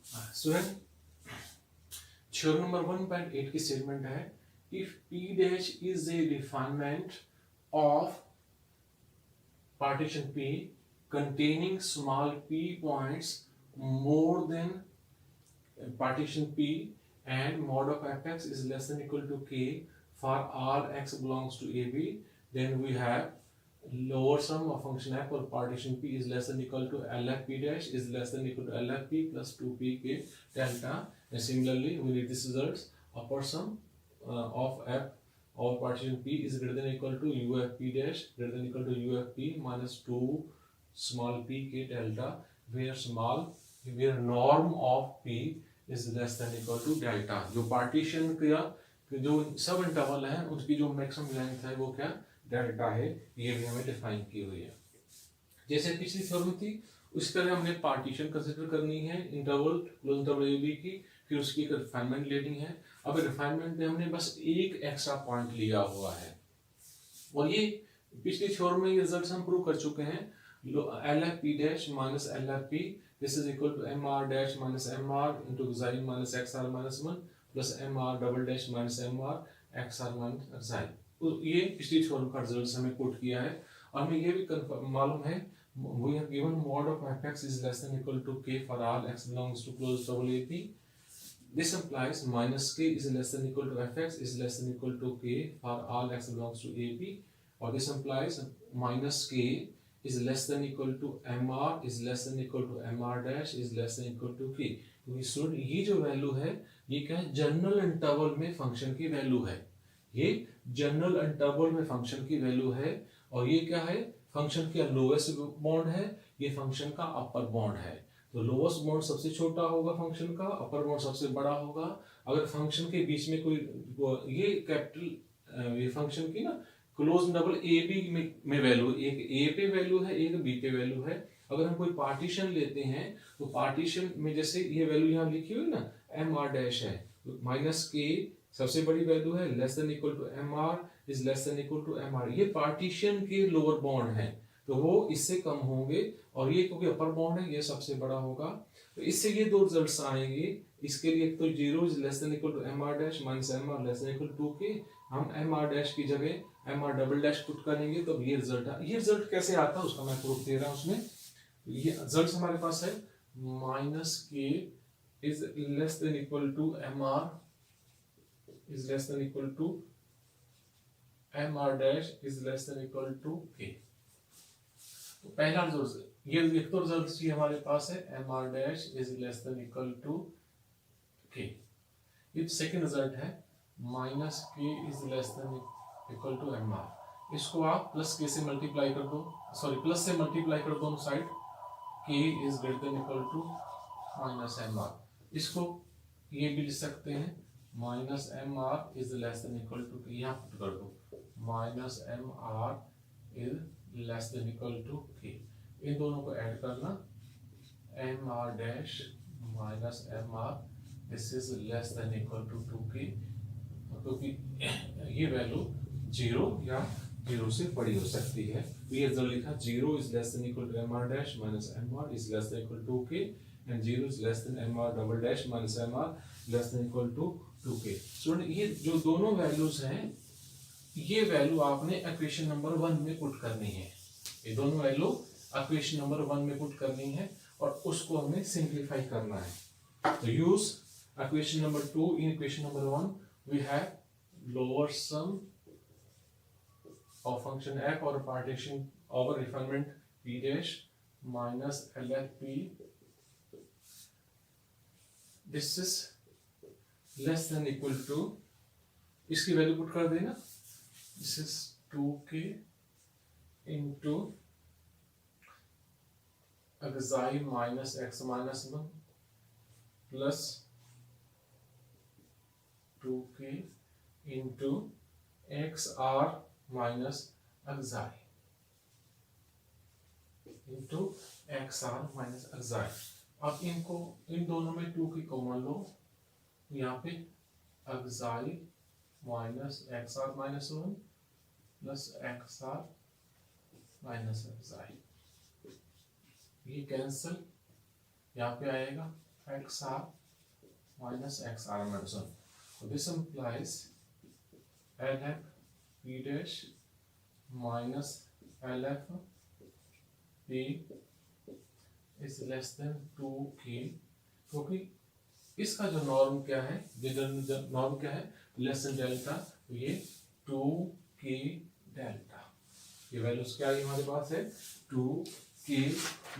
Student, theorem number 1.8 की statement है, if P dash is a refinement of partition P containing small p points more than partition P and mod of fx is less than equal to k for all x belongs to AB, then we have lower sum of function f for partition P is less than equal to LFP dash is less than equal to LFP plus 2pk delta, and similarly we need this results upper sum of f of partition P is greater than equal to UFP dash greater than equal to UFP minus 2 small p k delta, where norm of P is less than equal to delta। जो partition का जो सब interval है उसकी जो maximum length है वो क्या डेल्टा है, ये भी हमें डिफाइन की हुई है। जैसे पिछली थ्योरम थी उस तरह हमने पार्टीशन कंसीडर करनी है interval close interval A B की, फिर उसकी एक रिफाइनमेंट लेनी है। अब रिफाइनमेंट में हमने बस एक एक्स्ट्रा पॉइंट लिया हुआ है और ये पिछली थ्योरम में रिजल्ट्स हम प्रूव कर चुके हैं। L F P dash minus L F P this is equal to M R dash minus M R into x i minus x r minus 1 plus M R double dash minus M R x r minus x i. तो ये पिछली theorem का result हमें put किया है और हमें ये भी मालूम है we have given mod of fx is less than equal to k for all x belongs to closed double AP. This implies minus k is less than equal to fx is less than equal to k for all x belongs to AP, or this implies minus k is less than equal to mr is less than equal to mr dash is less than equal to k। क्योंकि student ये जो value है ये क्या है, general interval में function की value है। ये जनरल इंटरवल में फंक्शन की वैल्यू है और ये क्या है, फंक्शन का लोएस्ट बॉन्ड है, ये फंक्शन का अपर बॉन्ड है। तो लोएस्ट बॉन्ड सबसे छोटा होगा फंक्शन का, अपर बॉन्ड सबसे बड़ा होगा। अगर फंक्शन के बीच में कोई ये कैपिटल ये फंक्शन की ना क्लोज डबल ए बी में वैल्यू, एक ए पे वैल्यू है एक बी पे वैल्यू है। अगर हम कोई पार्टीशन लेते हैं तो पार्टीशन में जैसे ये वैल्यू यहाँ लिखी हुई ना एम आर डैश है, माइनस के सबसे बड़ी वैल्यू है, less than equal to M R is less than equal to M R. ये पार्टीशन के लोअर बॉन्ड है तो वो इससे कम होंगे और ये क्योंकि अपर बॉन्ड है ये सबसे बड़ा होगा। तो इससे ये दो रिजल्ट्स आएंगे। इसके लिए तो zero is less than equal to M R dash minus M R less than equal to k, हम एम आर डैश की जगह M are double dash put करेंगे तो ये रिजल्ट है। ये रिजल्ट कैसे आता है उसका मैं प्रूफ दे रहा हूँ उसमें। ये रिजल्ट हमारे पास है minus k is less than equal to M R is less than equal to mr dash is less than equal to k। तो पहला रिजल्ट ये एक तो रिजल्ट ये हमारे पास है mr dash is less than equal to k। ये second result है minus k is less than equal to mr। इसको आप प्लस k से मल्टीप्लाई कर दो, सॉरी प्लस से मल्टीप्लाई कर दो दोनों side, k is greater than equal to minus mr। इसको ये भी लिख सकते हैं minus M R is less than equal to, यहाँ पुट कर दो minus M R is less than equal to k. इन दोनों को ऐड करना M are dash minus M R this is less than equal to 2k, क्योंकि ये value zero या जीरो से बड़ी हो सकती है। ये जो लिखा zero is less than equal to M R dash minus M R is less than equal to 2k and zero is less than M are double dash minus M R less than equal to 2k। Student ये जो दोनों values हैं ये value आपने equation number 1 में put करनी है। ये दोनों वैल्यू इक्वेशन नंबर 1 में पुट करनी है और उसको हमें सिंपलीफाई करना है। तो use equation number 2 in equation number 1 we have lower sum of function f और partition over refinement p dash minus LFP this is less than equal to, इसकी वैल्यू पुट कर देना, this is 2k into xi minus x minus 1 plus 2k into x r minus xi into x r minus xi. अब इनको इन दोनों में 2 की common लो, यहाँ पे xi minus x r minus 1 plus x r minus xi, ये cancel, यहाँ पे आएगा XR minus XR minus 1. So this implies LF P dash minus LF P is less than 2K, क्योंकि इसका जो नॉर्म क्या है, नॉर्म क्या है, लेस देन डेल्टा, तो ये 2K डेल्टा, ये वैल्यूज क्या है हमारे पास है 2K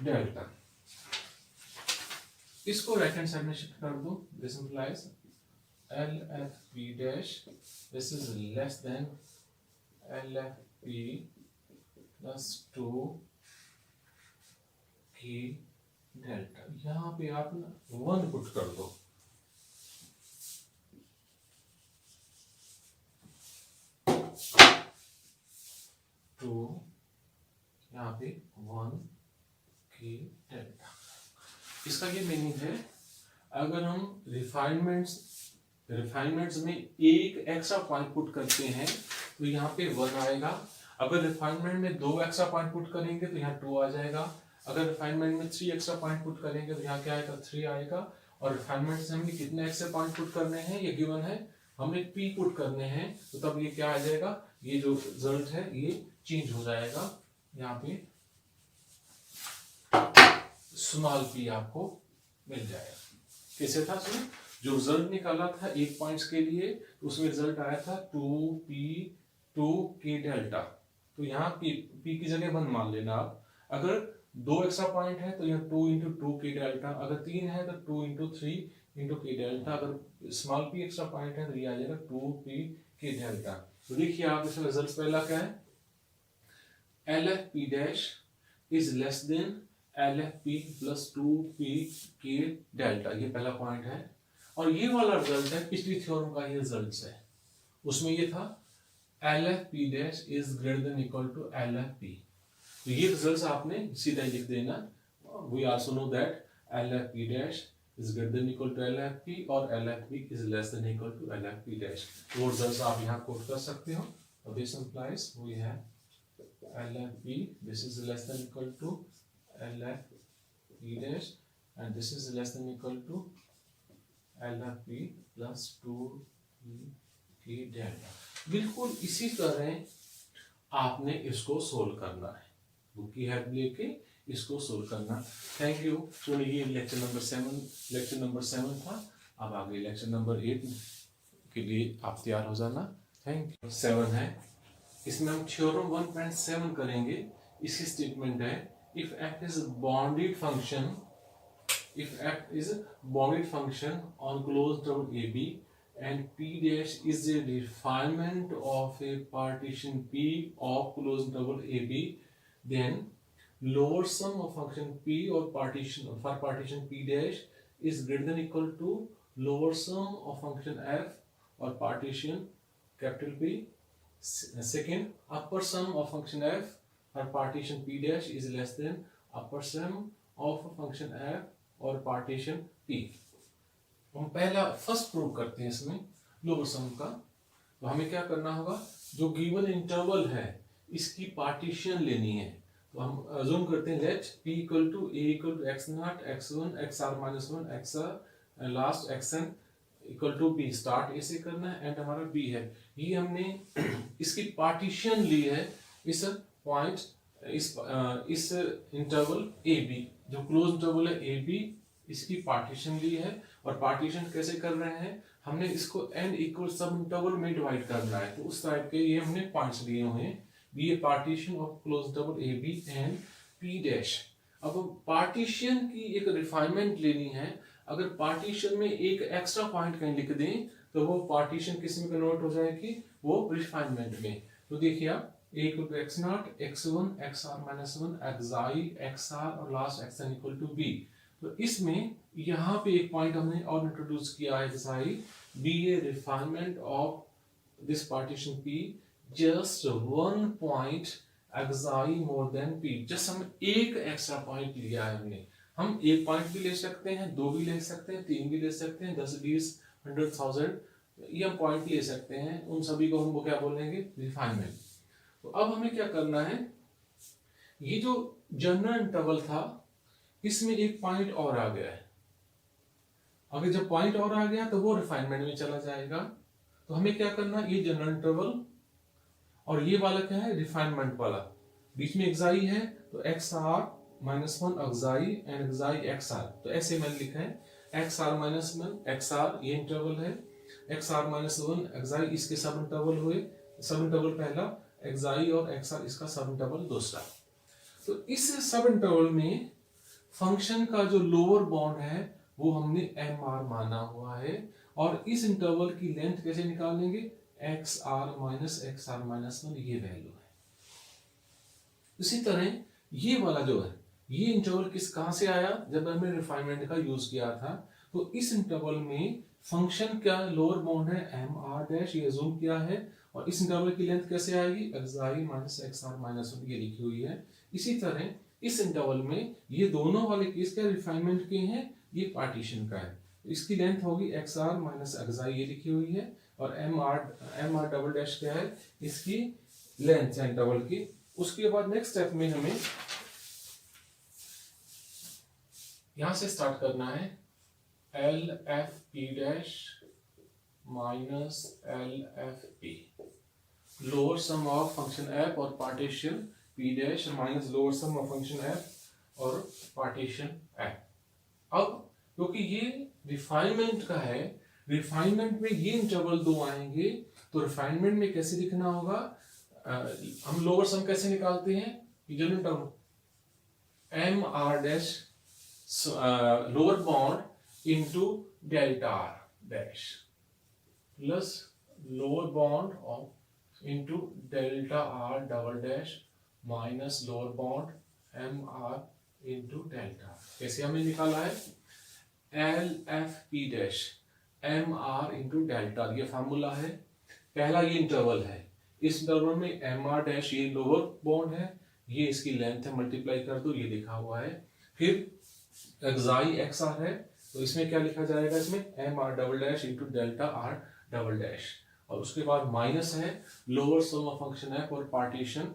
डेल्टा। इसको राइट हैंड साइड में शिफ्ट कर दो, this implies LFP dash this is less then LFP plus 2K delta. यहाँ पे आप ना 1 पुट कर दो, तो यहाँ पे 1K डेल्टा। इसका ये मीनिंग है, अगर हम रिफाइनमेंट्स में एक एक्स्ट्रा पॉइंट पुट करते हैं तो यहाँ पे 1 आएगा। अगर रिफाइनमेंट में 2 एक्स्ट्रा पॉइंट पुट करेंगे तो यहाँ 2 आ जाएगा। अगर रिफाइनमेंट में 3 एक्स्ट्रा पॉइंट पुट करेंगे तो यहाँ क्या आएगा 3 आएगा। और रिफाइनमेंट से हमें कितने एक्स्ट्रा पॉइंट पुट करने हैं, ये गिवन है, हमें P पुट करने हैं, तो तब ये क्या आ जाएगा, ये जो रिजल्ट है ये चेंज हो जाएगा। यहाँ पे स्मॉल p आपको मिल जाएगा। कैसे था सुनिए, जो रिजल्ट निकाला था 1 पॉइंट्स के लिए, तो उसमें रिजल्ट आया था 2K डेल्टा। तो यहाँ p की जगह 1 मान लेना आप। अगर 2 एक्स्ट्रा पॉइंट है तो यहाँ 2 इंटू 2K डेल्टा, अगर 3 है तो 2 इंटू 3 इंटू K डेल्टा, अगर स्मॉल p एक्स्ट्रा पॉइंट है तो ये आ जाएगा 2K डेल्टा। तो देखिए आप इसका रिजल्ट पहला क्या है, LFP dash is less then LFP plus 2PK delta, ये पहला पॉइंट है। और ये वाला रिजल्ट है पिछली थ्योरम का, ये रिजल्ट है, उसमें ये था LFP dash is greater than equal to LFP। तो ये रिजल्ट आपने सीधा लिख देना। We also know that LFP dash is greater than equal to LFP और LFP is less than equal to LFP dash. तो रिजल्ट आप यहाँ कोट कर सकते हो। और this implies we have LFP this is less than equal to LFP dash and this is less than equal to LFP plus 2K delta. बिल्कुल इसी तरह आपने इसको सोल्व करना है, बुक की हेल्प लेके इसको सोल्व करना। Thank you. तो ये लेक्चर नंबर 7 था। अब आगे लेक्चर नंबर 8 के लिए आप तैयार हो जाना। Thank you. 7 है, इसमें हम थ्योरम 1.7 करेंगे। इसकी स्टेटमेंट है, if f is a bounded function on closed double AB and P dash is a refinement of a partition P of closed double AB, then lower sum of function P or partition P dash is greater than equal to lower sum of function F or partition capital P. Second, upper sum of function f or partition P dash is less than upper sum of function f और partition P। हम पहला first prove करते हैं इसमें lower sum का। तो हमें क्या करना होगा, जो गिवन इंटरवल है इसकी पार्टीशन लेनी है। तो हम अज्यूम करते हैं let P equal to A equal to x0 x1 xr minus 1 xr last xn equal to B। Start ऐसे करना है, एंड हमारा B है। ये हमने इसकी पार्टीशन ली है इस पॉइंट, इस इंटरवल AB, जो क्लोज इंटरवल है AB, इसकी पार्टीशन ली है। और पार्टीशन कैसे कर रहे हैं, हमने इसको n इक्वल सब इंटरवल में डिवाइड करना है। तो उस टाइप के ये हमने पॉइंट्स लिए हुए हैं। Be a partition of close interval AB and P dash. अब पार्टीशन की एक रिफाइनमेंट लेनी है। अगर पार्टीशन में एक एक्स्ट्रा पॉइंट कहीं लिख दें तो वो पार्टीशन किस में कन्वर्ट हो जाएगी, वो रिफाइनमेंट में। तो देखिए आप A equal to x0 x1 xr minus 1 xi xr और last xn equal to B। तो इसमें यहाँ पे एक पॉइंट हमने और इंट्रोड्यूस किया है, xi be a refinement of this partition P just 1 point xi more than P। Just हम एक एक्स्ट्रा पॉइंट लिया है हमने। हम एक पॉइंट भी ले सकते हैं, 2 भी ले सकते हैं, 3 भी ले सकते हैं, 10 20 100,000 ये हम पॉइंट ले सकते हैं। उन सभी को हम वो क्या बोलेंगे, रिफाइनमेंट। तो अब हमें क्या करना है, ये जो जनरल इंटरवल था इसमें एक पॉइंट और आ गया है। अगर जब पॉइंट और आ गया तो वो रिफाइनमेंट में चला जाएगा। तो हमें क्या करना, ये जनरल इंटरवल और ये वाला क्या है, रिफाइनमेंट वाला, बीच में एक्साई है तो x r minus one xi and xi x r. तो ऐसे मैंने लिखा है x r minus one x r, ये इंटरवल है, x r minus one xi इसके सब इंटरवल हुए, सब इंटरवल पहला, एक्साई और एक्स आर इसका सब इंटरवल दूसरा। तो इस सब इंटरवल में फंक्शन का जो लोअर बाउंड है वो हमने एम आर माना हुआ है, और इस इंटरवल की लेंथ कैसे निकालेंगे, एक्स आर माइनस वन, ये वैल्यू है। इसी तरह ये वाला जो है, ये इंटरवल कहां से आया, जब हमने रिफाइनमेंट का यूज किया था। तो इस इंटरवल में फंक्शन का लोअर बाउंड है एम आर डैश, ये अज्यूम किया है, और इस इंटरवल की लेंथ कैसे आएगी, xi minus x r minus one, ये लिखी हुई है। इसी तरह इस इंटरवल में ये दोनों वाले केस क्या रिफाइनमेंट के हैं, ये पार्टीशन का है, इसकी लेंथ होगी एक्स आर माइनस एक्साई, ये लिखी हुई है, और एम आर डबल डैश क्या है, इसकी लेंथ है इंटरवल की। उसके बाद नेक्स्ट स्टेप में हमें यहां से स्टार्ट करना है, L F P dash minus L F P, lower sum of function F और partition P dash minus lower sum of function F और पार्टीशन एफ। अब क्योंकि ये रिफाइनमेंट का है, रिफाइनमेंट में ये इंटरवल दो आएंगे, तो रिफाइनमेंट में कैसे लिखना होगा, हम लोअर सम कैसे निकालते हैं, general term m are dash lower bound into delta r dash plus lower bound of into delta r double dash minus lower bound m r into delta. कैसे हमने निकाला है, L F P dash m are into delta, ये formula है। पहला ये interval है, इस इंटरवल में एम आर डैश ये लोअर बाउंड है, ये इसकी लेंथ है, मल्टीप्लाई कर दो, ये लिखा हुआ है। फिर एक्साई एक्स आर है, तो इसमें क्या लिखा जाएगा, इसमें m are double dash into delta r double dash, और उसके बाद माइनस है lower sum of function F और पार्टीशन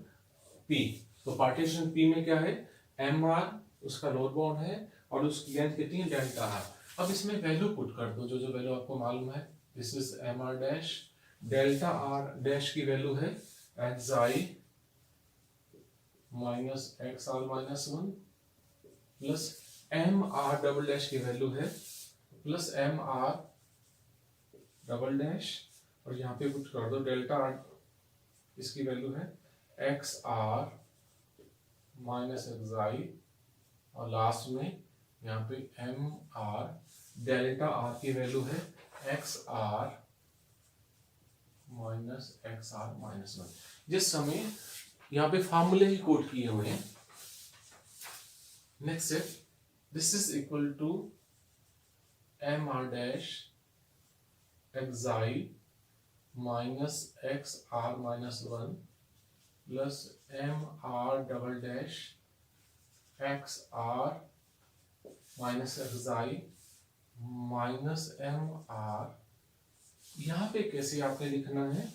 पी। तो पार्टीशन पी में क्या है, एम आर उसका लोअर बाउंड है और उसकी लेंथ कितनी है, डेल्टा आर। अब इसमें वैल्यू पुट कर दो, जो जो वैल्यू आपको मालूम है, this is m are dash, delta r dash की वैल्यू है xi minus x r minus one, plus M R double dash की वैल्यू है plus M R double dash, और यहाँ पे पुट कर दो डेल्टा आर, इसकी वैल्यू है एक्स आर माइनस एक्साई, और लास्ट में यहाँ पे एम आर डेल्टा आर की वैल्यू है x r minus x r minus one. जिस समय यहाँ पे फार्मूले ही कोड किए हुए हैं। Next step, this is equal to M R dash xi minus x r minus one plus M R double dash x r minus xi minus M r. यहां पे कैसे आपने लिखना है,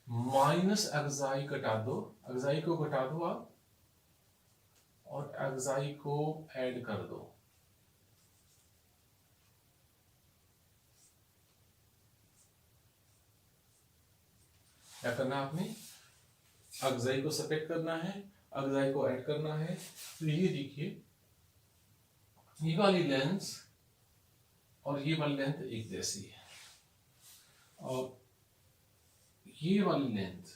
माइनस एक्साई कटा दो, एक्साई को घटा दो आप, और एक्साई को ऐड कर दो। क्या करना है आपने, एक्साई को सेपरेट करना है, एक्साई को ऐड करना है। तो ये देखिए, ये वाली लेंथ और ये वाली लेंथ एक जैसी है, और ये वाली लेंथ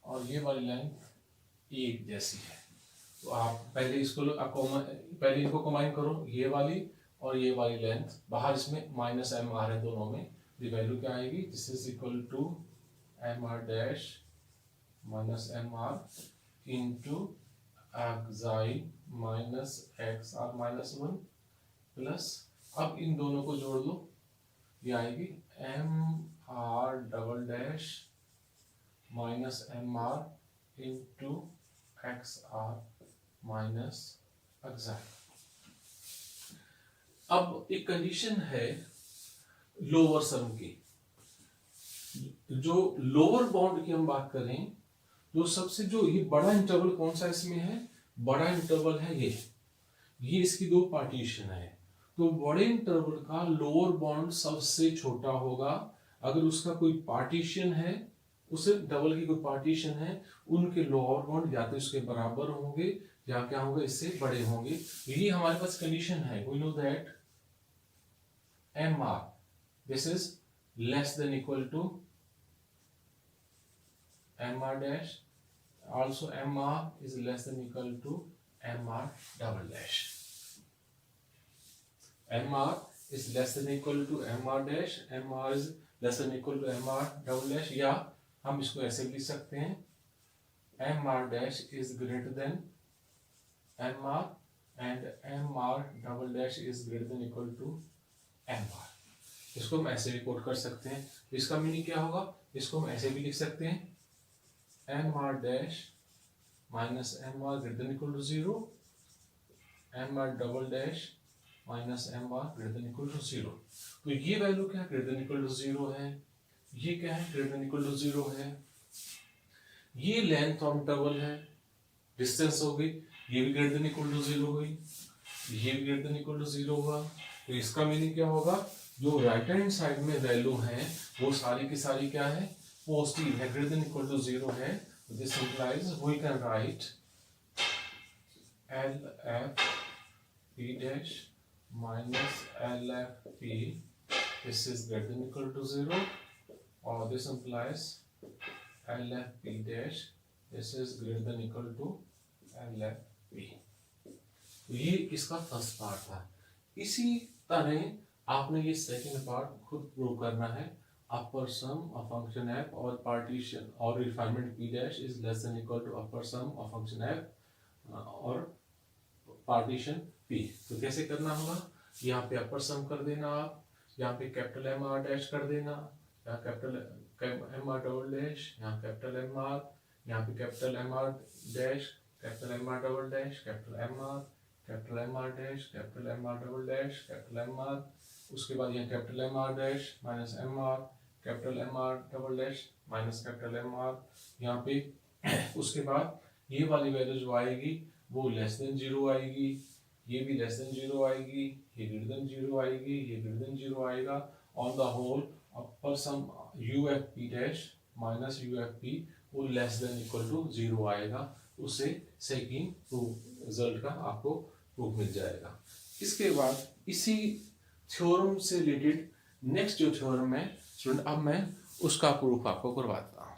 और ये वाली लेंथ एक जैसी है। तो आप पहले पहले इनको कंबाइन करो, ये वाली और ये वाली लेंथ, बाहर इसमें माइनस एम आर है दोनों में, ये वैल्यू क्या आएगी, this is equal to M R dash minus M R into xi minus x r minus one plus, अब इन दोनों को जोड़ लो, ये आएगी m are double dash minus M R into x r minus xi. अब एक कंडीशन है लोअर सम की, जो लोअर बाउंड की हम बात करें, जो सबसे जो ये बड़ा इंटरवल कौन सा इसमें है, बड़ा इंटरवल है ये इसकी दो पार्टीशन है, तो बड़े इंटरवल का लोअर बाउंड सबसे छोटा होगा। अगर उसका कोई पार्टीशन है, उसे डबल की कोई पार्टीशन है, उनके लोअर बाउंड या तो इसके बराबर होंगे या क्या होंगे, इससे बड़े होंगे। यही हमारे पास कंडीशन है। We know that MR this is less than equal to MR dash, also MR is less than equal to MR double dash. MR is less than equal to MR dash, MR is less than equal to MR double dash, या हम इसको ऐसे लिख सकते हैं MR dash is greater than MR and MR double dash is greater than equal to MR। इसको हम ऐसे भी कोट कर सकते हैं। इसका मीनिंग क्या होगा, इसको हम ऐसे भी लिख सकते हैं MR dash minus MR greater than equal to 0, MR double dash minus MR greater than equal to 0। तो ये वैल्यू क्या है, greater than equal to 0 है, ये क्या है, greater than equal to 0 है, ये लेंथ ऑफ इंटरवल है, डिस्टेंस हो गई, ये भी ग्रेटर देन इक्वल टू 0 हुई, ये भी ग्रेटर देन इक्वल टू 0 हुआ। तो इसका मीनिंग क्या होगा, जो राइट हैंड साइड में वैल्यू है वो सारी की सारी क्या है, पॉजिटिव है, ग्रेटर देन इक्वल टू 0 है। This implies we can write LFP dash minus LFP, this is greater than equal to 0, or this implies LFP dash this is greater than equal to LFP। ये इसका first part था। इसी तरह आपने ये second part खुद prove करना है। Upper sum of function f और पार्टीशन और refinement p dash is less than equal to upper sum of function f और पार्टीशन p। तो कैसे करना होगा, यहाँ पे अपर सम कर देना आप, यहाँ पे कैपिटल MR डैश कर देना, यहाँ कैपिटल MR डबल डैश, यहाँ कैपिटल MR, यहाँ पे capital MR dash, capital MR double dash, capital MR, capital MR dash, capital MR double dash, capital MR, उसके बाद यहाँ capital MR dash minus MR, capital MR double dash minus capital MR, यहाँ पे उसके बाद ये वाली वैल्यू जो आएगी वो लेस देन 0 आएगी, ये भी लेस देन 0 आएगी, ये ग्रेटर देन 0 आएगी, ये ग्रेटर देन 0 आएगा। On the whole upper sum UFP dash minus UFP वो लेस देन इक्वल टू 0 आएगा। उससे सेकंड प्रूफ रिजल्ट का आपको प्रूफ मिल जाएगा। इसके बाद इसी थ्योरम से रिलेटेड नेक्स्ट जो थ्योरम है स्टूडेंट, अब मैं उसका प्रूफ आपको करवाता हूँ।